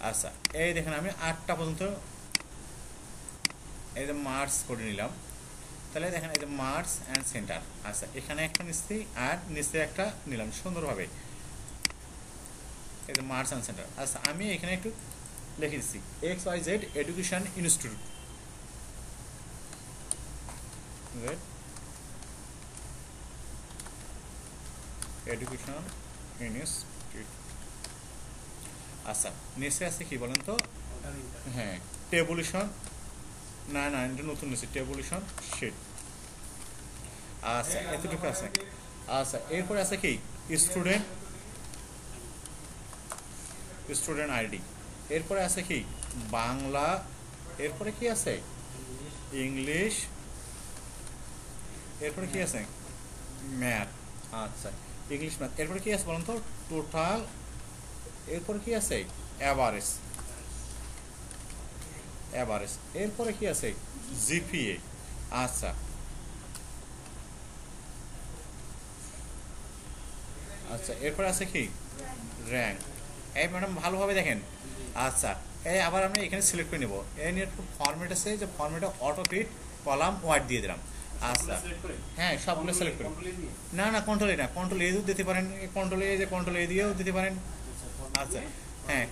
আচ্ছা এই দেখেন আমি 8টা পর্যন্ত এই যে মার্চ করে নিলাম। তাহলে দেখেন এই যে মার্চ অ্যান্ড সেন্টার। আচ্ছা এখানে একটা নিচ্ছি আর নিচে একটা নিলাম সুন্দরভাবে, এই যে মার্চ অ্যান্ড সেন্টার। আচ্ছা আমি এখানে একটু লিখে দিচ্ছি XYZ education institute, education institute. আচ্ছা নিচে আছে কি বলেন তো? হ্যাঁ টেবুলেশন, না না এটা নতুন নিচে টেবুলেশন শিট। আচ্ছা এতটুকু আছে। আচ্ছা এরপরে আছে কি স্টুডেন্ট, স্টুডেন্ট আইডি। এরপরে আছে কি বাংলা, এরপরে কি আছে ইংলিশ, এরপরে কি আছে ম্যাথ। আচ্ছা ইংলিশ ম্যাথ। এরপরে কি আছে বলুন তো টোটাল। এরপরে কি আছে অ্যাভারেজ, অ্যাভারেজ। এরপরে কি আছে জিপিএ। আচ্ছা আচ্ছা এরপরে আছে কি র্যাঙ্ক। এই ম্যাডাম ভালোভাবে দেখেন। আচ্ছা এই আবার আমরা এখানে সিলেক্ট করে নেব। এই নিয়ে ফর্মেট আছে যে ফর্মেটে অটো ফিট কলাম ওয়ার্ড দিয়ে দিলাম। আচ্ছা হ্যাঁ সবগুলো সিলেক্ট করি। না না কন্ট্রোল এ না, কন্ট্রোল এ দিয়েও দিতে পারেন, কন্ট্রোল এ যে কন্ট্রোল এ দিয়েও দিতে পারেন। আচ্ছা হ্যাঁ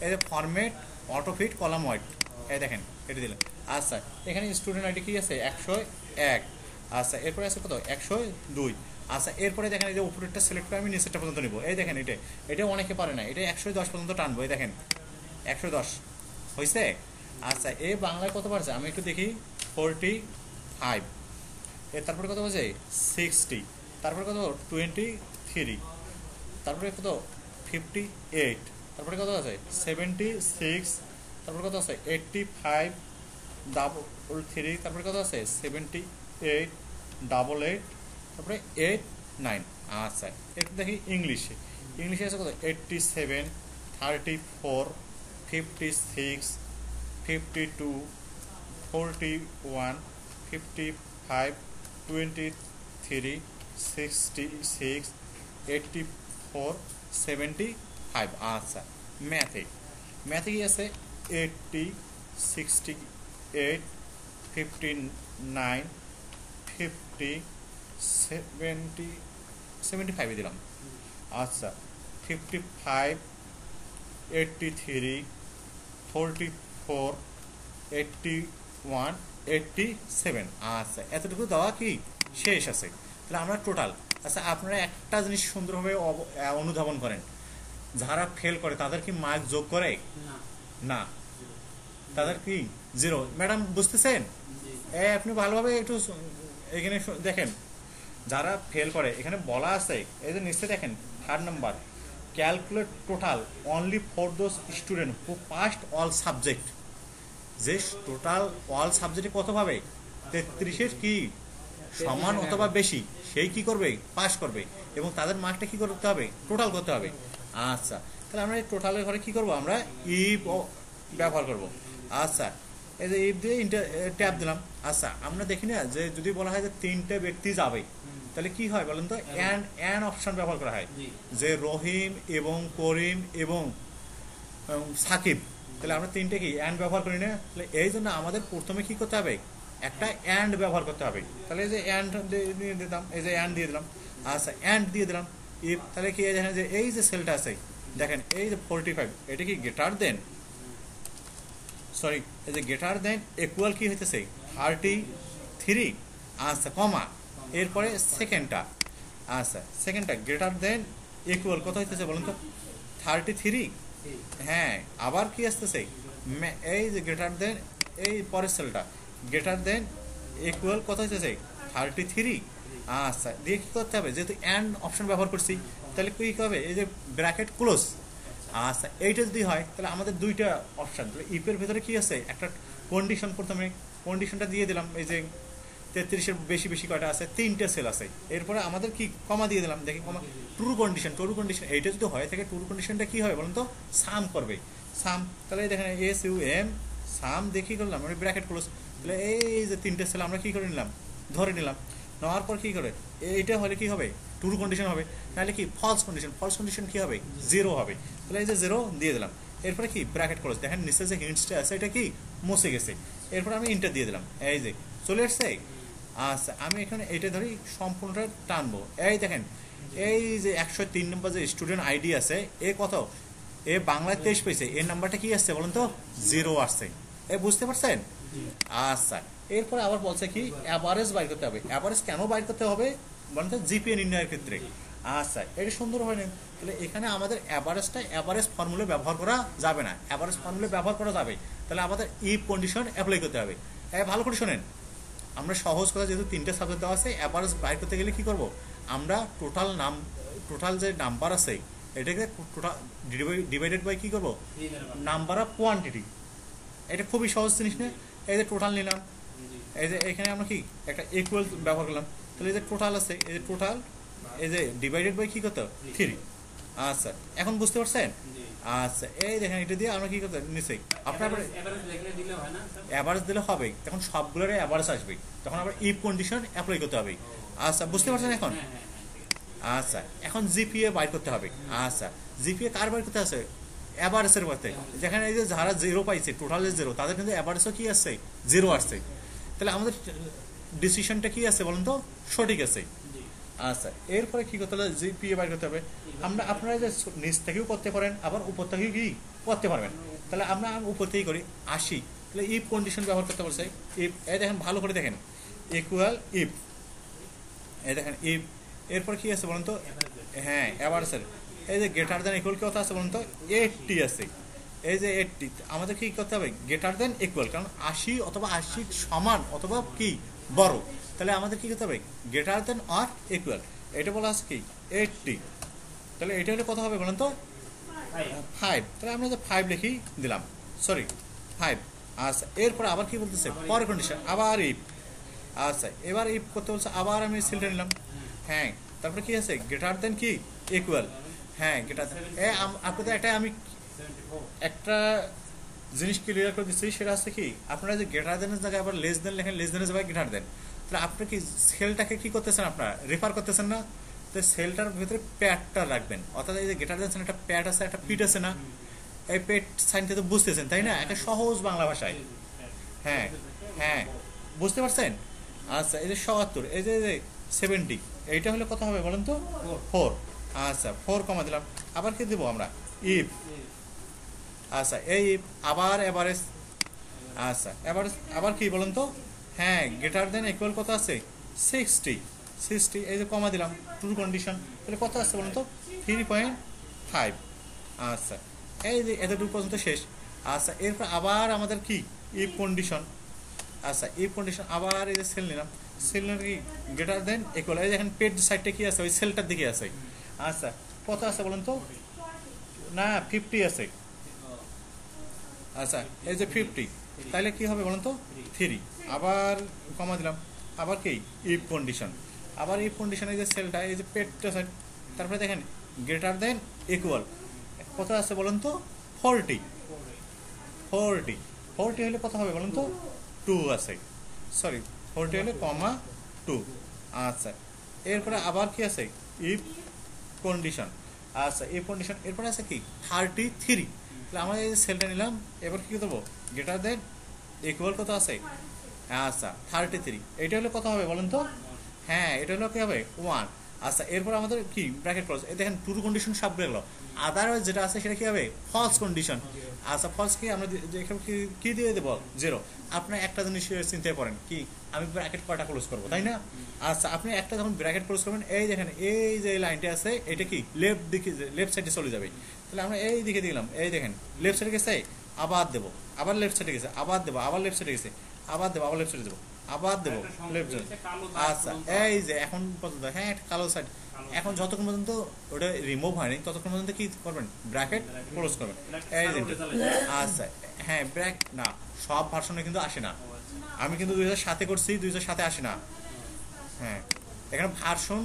এই যে format auto fit column word, এই দেখেন এটা দিলাম। আচ্ছা এখানে স্টুডেন্ট আইডি কি আছে 101। আচ্ছা এরপরে আছে কত 102। আচ্ছা এরপরে দেখেন এই যে উপরেরটা সিলেক্ট করে আমি নিচেরটা পর্যন্ত নিব। এই দেখেন এটা অনেকে পারে না, এটা 110 পর্যন্ত টানবো। এই দেখেন 110 হয়েছে। আচ্ছা এই বাংলায় কত পারছে আমি একটু দেখি 45। এর তারপরে কত বলছে 60, তারপরে কত 23, তারপরে কত 58, তারপরে কত আছে 76, তারপরে কত আছে 85 ডাবল 3, তারপরে কত আছে 78 ডাবল 8, তারপরে 89। আচ্ছা একটু দেখি ইংলিশে, ইংলিশে আছে কত 87, 34, 56, 52, 41, 55, 23, 66, 84, 75। আচ্ছা ম্যাথে, ম্যাথে কি আছে 80, 68, 59, 50, 70, 75 দিলাম। আচ্ছা 55, 83, 44, 81, 87। আচ্ছা এতটুকু দেওয়া কি শেষ আছে। তাহলে আমরা টোটাল। আচ্ছা আপনারা একটা জিনিস সুন্দরভাবে অনুধাবন করেন, যারা ফেল করে তাদের কি মার্ক যোগ করে? না, তাদের কি জিরো। ম্যাডাম বুঝতেছেন? আপনি ভালোভাবে একটু এখানে দেখেন, যারা ফেল করে এখানে বলা আছে এই যে নিচে দেখেন 3rd number calculate total only for those student who past all subject. যে টোটাল অল সাবজেক্টে কত পাবে 33-এর কি সমান অথবা বেশি, সেই কি করবে পাস করবে, এবং তাদের মার্কটা কি করতে হবে টোটাল করতে হবে। আচ্ছা তাহলে আমরা এই টোটালের ঘরে কি করব আমরা ইফ ব্যবহার করব। আচ্ছা এই যে ইফ দিয়ে ট্যাব দিলাম। আচ্ছা আমরা দেখি না যে যদি বলা হয় যে 3টে ব্যক্তি যাবে তাহলে কি হয় বলেন তো অ্যান্ড অপশন ব্যবহার করা হয়, যে রহিম এবং করিম এবং সাকিব। তাহলে আমরা 3টে কি অ্যান্ড ব্যবহার করি না? তাহলে এই জন্য আমাদের প্রথমে কি করতে হবে একটা অ্যান্ড ব্যবহার করতে হবে। তাহলে এই যে অ্যান্ড দিয়ে দিলাম, এই যে অ্যান্ড দিয়ে দিলাম। আচ্ছা অ্যান্ড দিয়ে দিলাম ইফ, তাহলে কি দেখেন যে এই যে সেলটা আছে দেখেন এই যে 45 এটা কি গ্রেটার দেন, সরি এই যে গ্রেটার দেন ইকুয়াল কি হইতেছে 33। আচ্ছা কমা এরপরে সেকেন্ডটা। আচ্ছা সেকেন্ডটা গ্রেটার দেন ইকুয়াল কত হইতেছে বলুন তো 33। হ্যাঁ আবার কি আসতেছে এই যে গ্রেটার দেন এই পরের সেলটা গ্রেটার দেন ইকুয়াল কত হইতেছে 33। আচ্ছা দিয়ে কি করতে হবে যেহেতু অ্যান্ড অপশন ব্যবহার করছি তাহলে কি হবে এই যে ব্র্যাকেট ক্লোজ। আচ্ছা এইটা যদি হয় তাহলে আমাদের দুইটা অপশন, তাহলে ইফের ভেতরে কি আছে একটা কন্ডিশন, প্রথমে কন্ডিশনটা দিয়ে দিলাম এই যে 33-এর বেশি বেশি কয়টা আছে 3টে সেল আছে। এরপরে আমাদের কি কমা দিয়ে দিলাম, দেখি কমা ট্রু কন্ডিশন, ট্রু কন্ডিশন এইটা যদি হয় থাকে ট্রু কন্ডিশনটা কি হবে বলুন তো সাম করবে, সাম। তাহলে দেখেন SUM সাম দেখি করলাম মানে ব্র্যাকেট ক্লোজ। তাহলে এই যে 3টে সেল আমরা কি করে নিলাম ধরে নিলাম, নেওয়ার পর কি করে এইটা হলে কি হবে ট্রু কন্ডিশন হবে, নাহলে কি ফলস কন্ডিশন, ফলস কন্ডিশন কি হবে জিরো হবে। তাহলে এই যে জিরো দিয়ে দিলাম। এরপরে কি ব্র্যাকেট ক্লোজ, দেখেন নিচে যে হিন্টসটা আছে এটা কি মুছে গেছে, এরপর আমি ইন্টার দিয়ে দিলাম, এই যে চলে আসছে। আচ্ছা আমি এখানে এটা ধরি সম্পূর্ণটা টানবো, এই দেখেন এই যে 103 নম্বর যে স্টুডেন্ট আইডি আছে এ কত, এ বাংলায় 23 পেয়েছে, এর নাম্বারটা কি আসছে বলেন তো, 0 আসছে, এ বুঝতে পারছেন। আচ্ছা এরপরে আবার বলছে কি অ্যাভারেজ বাইর করতে হবে, অ্যাভারেজ কেন বাইর করতে হবে বলেন তো, জিপিএ নির্ণয়ের ক্ষেত্রে। আচ্ছা এটা সুন্দর হয় না, তাহলে এখানে আমাদের অ্যাভারেজটা অ্যাভারেজ ফর্মুলা ব্যবহার করা যাবে না, অ্যাভারেজ ফর্মুলা ব্যবহার করা যাবে, তাহলে আমাদের ইফ কন্ডিশন অ্যাপ্লাই করতে হবে। ভালো করে শোনেন, আমরা সহজ কথা যেহেতু 3টে সাবজেক্ট দেওয়া আছে, অ্যাভারেজ বাইর করতে গেলে কি করব, আমরা টোটাল যে নাম্বার আছে এটাকে টোটাল ডিভাইডেড বাই কি করব, নাম্বার অফ কোয়ান্টিটি। এটা খুবই সহজ জিনিস না, এই যে টোটাল নিলাম, এই যে এখানে আমরা কি একটা ইকুয়াল ব্যবহার করলাম, তাহলে এই যে টোটাল আছে, এই যে টোটাল, এই যে ডিভাইডেড বাই কি করতে 3। আচ্ছা এখন বুঝতে পারছেন। আচ্ছা এই দেখেন এটা দিয়ে আমরা কি করতে নিচে আপনার অ্যাভারেজ দিলে হবে, তখন সবগুলোর অ্যাভারেজ আসবে, তখন আবার ইফ কন্ডিশন অ্যাপ্লাই করতে হবে। আচ্ছা বুঝতে পারছেন এখন। আচ্ছা এখন জিপিএ বাইর করতে হবে। আচ্ছা জিপিএ কার বাইর করতে আছে, অ্যাভারেজের করতে, যেখানে এই যে যারা 0 পাইছে টোটাল 0 তাদের কিন্তু অ্যাভারেজও কি আসছে 0 আসছে, তাহলে আমাদের ডিসিশনটা কি আছে বলুন তো, সঠিক আছে। আচ্ছা এরপরে কি করতে হবে, জিপিএ বাইর করতে হবে। আপনারা যে নিচ থেকেও করতে পারেন, আবার উপর থেকেও কি করতে পারবেন, তাহলে আমরা উপর থেকেই করি 80, তাহলে ইফ কন্ডিশন ব্যবহার করতে বলছে, ইফ এই দেখেন ভালো করে দেখেন, ইকুয়াল ইফ, এই দেখেন ইফ, এরপর কি আছে বলুন তো, হ্যাঁ অ্যাভারেজের এই যে গ্রেটার দেন ইকুয়াল কত আছে বলুন তো, 80 আছে, এই যে 80 আমাদের কি করতে হবে, গ্রেটার দেন ইকুয়াল, কারণ 80 অথবা 80 সমান অথবা কি বড়, তাহলে আমাদের কি করতে হবে, গ্রেটার দেন আর ইকুয়াল, এটা বলা আছে কি 80, তাহলে এটা হলে কত হবে বলেন তো 5, তাহলে আমরা যে 5 লিখি দিলাম, সরি 5। আচ্ছা এরপর আবার কি বলতেছে, পরের কন্ডিশন আবার ইফ। আচ্ছা এবার ইফ করতে বলছে, আবার আমি সিলটা নিলাম, হ্যাঁ তারপরে কি আছে, গ্রেটার দেন কি ইকুয়াল, হ্যাঁ গ্রেটার দেন, আপনাদের আমি একটা জিনিস ক্লিয়ার করে দিচ্ছি, সেটা আছে কি আপনারা যে গ্রেটার দেনের জায়গায় আবার লেস দেন লেখেন, লেস দেনের জায়গায় গ্রেটার দেন, তাহলে আপনি কি সেলটাকে কি করতেছেন, আপনারা রেফার করতেছেন না, তো সেলটার ভিতরে প্যাডটা রাখবেন, অর্থাৎ এই যে গ্রেটার দেন একটা প্যাড আছে, একটা পিট আছে না, এই পেট সাইনটা তো বুঝতেছেন তাই না, একটা সহজ বাংলা ভাষায়, হ্যাঁ হ্যাঁ বুঝতে পারছেন। আচ্ছা এই যে 77, এই যে 70, এইটা হলে কত হবে বলেন তো 4। আচ্ছা 4 কমা দিলাম, আবার কি দেবো আমরা ইফ। আচ্ছা এই ইফ আবার এভারেজ, আচ্ছা এভারেজ আবার কি বলেন তো, হ্যাঁ গ্রেটার দেন ইকুয়াল কত আছে 60, এই যে কমা দিলাম ট্রু কন্ডিশন, তাহলে কত আসছে বলেন তো 3.5। আচ্ছা এই যে এতটুকু পর্যন্ত শেষ। আচ্ছা এরপর আবার আমাদের কি ইফ কন্ডিশন, আচ্ছা ইফ কন্ডিশন আবার এই যে সেল নিলাম, সেল কি গ্রেটার দেন ইকুয়াল, এই যে এখন পেড সাইডটা কি আছে ওই সেলটার দিকে আছে। আচ্ছা কত আছে বলেন তো, না 50 আছে। আচ্ছা এই যে 50, তাহলে কি হবে বলেন তো 3, আবার কমা দিলাম, আবার কি ইফ কন্ডিশন, আবার ইফ কন্ডিশন, এই যে সেলটা এই যে পেডটা সাইড, তারপরে দেখেন গ্রেটার দেন ইকুয়াল কত আছে বলেন তো 40 হলে কত হবে বলেন তো 2 আছে, সরি 40 হলে কমা 2। আচ্ছা এরপরে আবার কি আছে ইফ কন্ডিশন, আচ্ছা ইফ কন্ডিশন এরপরে আছে কি 33, তাহলে আমরা এই সেলটা নিলাম, এবার কি দেবো গ্রেটার দেন ইকুয়াল কত আছে, আচ্ছা 33, এটা হলে কত হবে বলেন তো, হ্যাঁ এটা হলো কি হবে 1। আচ্ছা এরপর আমাদের কি ব্র্যাকেট ক্লোজ, এই দেখেন ট্রু কন্ডিশন সব গেল, আদারওয়াইজ যেটা আছে সেটা কি হবে ফলস কন্ডিশন। আচ্ছা ফলস কি আমরা এখানে কি দিয়ে দেবো 0, আপনি একটা জিনিস চিন্তা করেন কি আমি ব্র্যাকেট কয়টা ক্লোজ করবো তাই না। আচ্ছা আপনি একটা যখন ব্র্যাকেট ক্লোজ করবেন, এই দেখেন এই যে লাইনটা আছে এটা কি লেফট দিকে, লেফট সাইডে চলে যাবে, তাহলে আমরা এই দিকে দিলাম, এই দেখেন লেফট সাইডে গেছে আবার দেবো, আবার লেফট সাইডে গেছে আবার দেবো, আবার লেফট সাইডে গেছে আবার দেবো, আবার লেফট সাইডে দেবো আবার দেবো লেফট সাইড। আচ্ছা এই যে এখন পর্যন্ত, হ্যাঁ একটা কালো সাইড, এখন যতক্ষণ পর্যন্ত ওটা রিমুভ হয়নি ততক্ষণ পর্যন্ত কি করবেন ব্র্যাকেট ক্লোজ করবেন, এই যে আচ্ছা হ্যাঁ ব্র্যাক না সব ভার্সনে কিন্তু আসে না, আমি কিন্তু 2007 করছি, 2007 আসে না, হ্যাঁ এখানে ভার্সন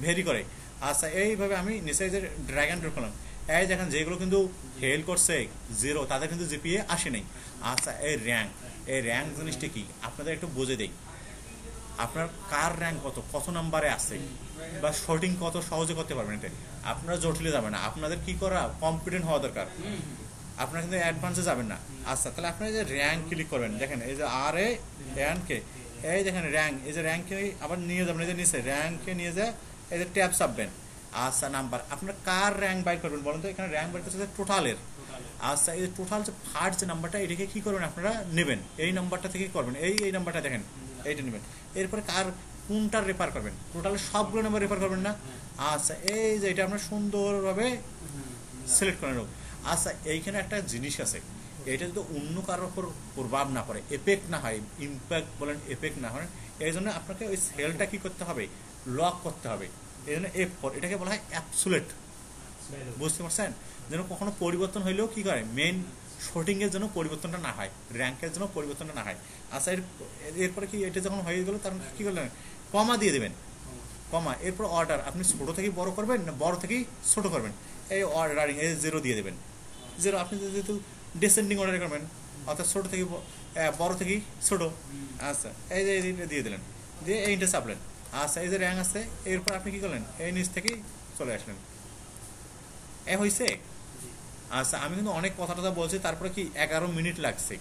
ভেরি করে। আচ্ছা এইভাবে আমি নিচে যে ড্র্যাগন ড্রপ করলাম, এই দেখেন যেগুলো কিন্তু ফেল করছে 0 তাদের কিন্তু জিপিএ আসে নাই। আচ্ছা এই র্যাঙ্ক জিনিসটা কি আপনাদের একটু বুঝে দেই, আপনার কার র্যাঙ্ক কত নাম্বারে আছে বা শর্টিং কত সহজে করতে পারবেন, এটা আপনারা জটিলে যাবেন না, আপনাদের কি করা কম্পিটেন্ট হওয়া দরকার। আপনারা কিন্তু অ্যাডভান্সে যাবেন না। আচ্ছা, তাহলে আপনারা যে র্যাঙ্ক ক্লিক করবেন, দেখেন এই যে আর এ র্যাঙ্কে, এই দেখেন র্যাঙ্ক, এই যে র্যাঙ্কে আবার নিয়ে যাবেন, এই যে নিচে র্যাঙ্কে নিয়ে যায়, এই যে ট্যাব চাপবেন। আচ্ছা, নাম্বার আপনার কার র্যাঙ্ক বাইর করবেন বলেন তো? এখানে র্যাঙ্ক বাইর করতে টোটালের। আচ্ছা, এই টোটাল যে ফার্স্ট যে নাম্বারটা, এটাকে কি করবেন আপনারা নেবেন, এই নাম্বারটা থেকে করবেন, এই নাম্বারটা দেখেন এইটা নেবেন। এরপরে কার কোনটা রেফার করবেন, টোটালের সবগুলো নাম্বার রেফার করবেন না। আচ্ছা, এই যে এটা আপনার সুন্দরভাবে সিলেক্ট করে নেব। আচ্ছা, এইখানে একটা জিনিস আছে, এটা যদি অন্য কারোর উপর প্রভাব না পড়ে, এফেক্ট না হয়, ইম্প্যাক্ট বলেন, এফেক্ট না হয়, এই জন্য আপনাকে ওই সেলটা কি করতে হবে, লক করতে হবে। এই জন্য F4, এটাকে বলা হয় অ্যাবসোলিউট। বুঝতে পারছেন? যেন কখনো পরিবর্তন হইলেও কি করে, মেইন শর্টিংয়ের জন্য পরিবর্তনটা না হয়, র্যাঙ্কের জন্য পরিবর্তনটা না হয়। আচ্ছা, এরপরে কি এটা যখন হয়ে গেল, তার কি করলেন, কমা দিয়ে দেবেন, কমা, এরপর অর্ডার আপনি ছোট থেকে বড় করবেন না বড় থেকেই ছোট করবেন, এই অর্ডারিং এই 0 দিয়ে দেবেন। 0 আপনি যেহেতু ডিসেন্ডিং অর্ডার করবেন, অর্থাৎ ছোট থেকে বড় থেকেই ছোট। আচ্ছা, এই যে এইটা দিয়ে দিলেন, দিয়ে এইটা চাপলেন। আচ্ছা, এই যে র্যাঙ্ক আছে, এরপর আপনি কি করলেন, এই নিচ থেকেই চলে আসলেন। হয়েছে। আচ্ছা, আমি কিন্তু অনেক কথা টথা বলছি, তারপরে কি 11 মিনিট লাগছে,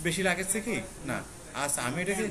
বেশি লাগছে কি না? আচ্ছা, আমি এটাকে